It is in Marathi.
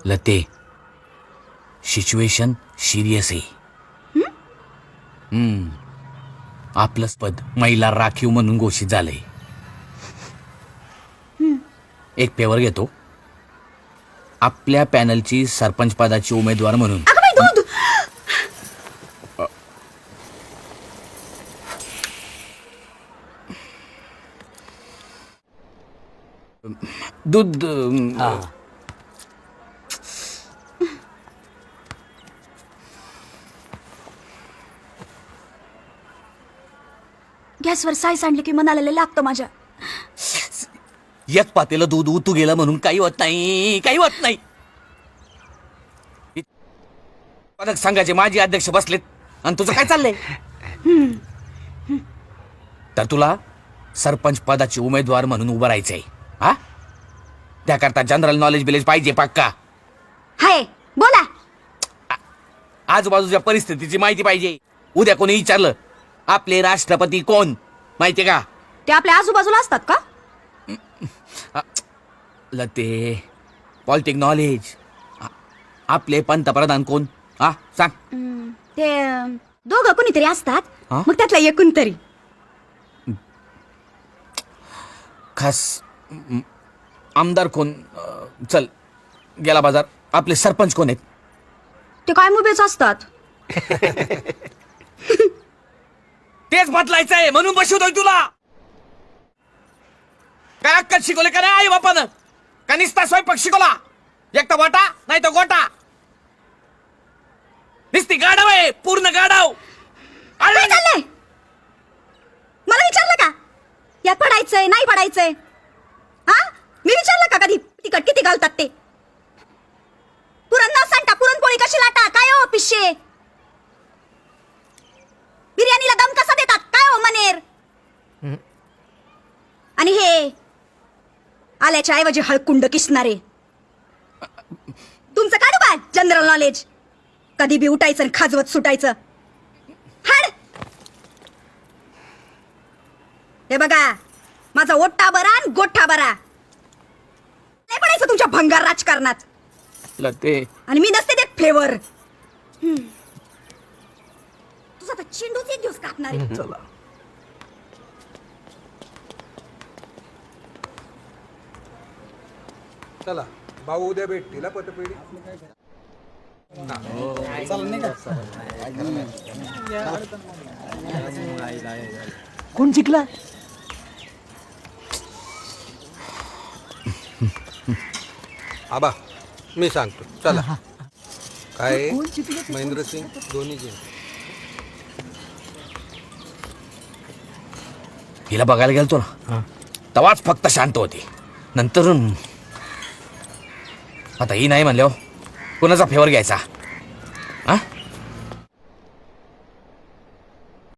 लते, सिच्युएशन सिरियस आहे. आपलंच पद महिला राखीव म्हणून घोषित झालंय. एक पेवर घेतो. आपल्या पॅनलची सरपंच पदाची उमेदवार म्हणून दूध. गॅसवर साय सांडली की मनाला लय लागतं माझ्या. एक पातेलं दूध उतू गेलं म्हणून काही होत नाही, काही होत नाही. पदक संघाचे माजी अध्यक्ष बसलेत आणि तुझं काय चाललंय? तर तुला सरपंच पदाची उमेदवार म्हणून उभं राहायचंय. हा, त्याकरता जनरल नॉलेज बिलेज पाहिजे पक्का. हाय बोला. आजूबाजूच्या परिस्थितीची माहिती पाहिजे. उद्या कोणी विचारलं आपले राष्ट्रपती कोण, माहितीये का? ते आपल्या आजूबाजूला असतात का? लते, पॉलिटिक नॉलेज. आपले पंतप्रधान कोण? हा सांग. ते दोघं कोणीतरी असतात. हा? मग त्यातला एकूण तरी. खास आमदार कोण? चल गेला बाजार. आपले सरपंच कोण आहेत? ते काय मुबेच असतात. तेच बदलायचंय म्हणून बसवतोय तुला. काय अक्कल शिकवले का नाही आई बापानं? का निस्ता स्वयंपाक शिकवला? एक तर वाटा नाही तर गोटा. निस्ती गाढव आहे, पूर्ण गाढव. काय चाललंय? मला विचारलं का यात पडायचंय नाही पडायचंय? हा, मी विचारलं का कधी तिखट किती घालतात ते? पुरण न सांडता पुरणपोळी कशी लाटा? काय हो पिशे? बिर्याणीला दम कसा देतात? काय हो मनेर? आणि हे आल्याच्या ऐवजी हळकुंड किसणारे. तुमचं काढू का जनरल नॉलेज? कधी बी उठायचं आणि खाजवत सुटायचं. हाड. हे बघा, माझा ओट्टा बरा आणि गोठा बरा. नाही पडायचं तुमच्या भंगार राजकारणात. लते, आणि मी नसते देत फेवर. तुझा तर चेंडूच एक दिवस कापणार आहे. चला. चला भाऊ उद्या भेटतील हा पतपेढी. कोण जिंकला? आबा मी सांगतो. चला. काय महेंद्रसिंग धोनी जी. हिला बघायला गेलतो ना, तेव्हाच फक्त शांत होती. नंतर आता ही नाही म्हणल्यावर कोणाचा फेवर घ्यायचा? हा,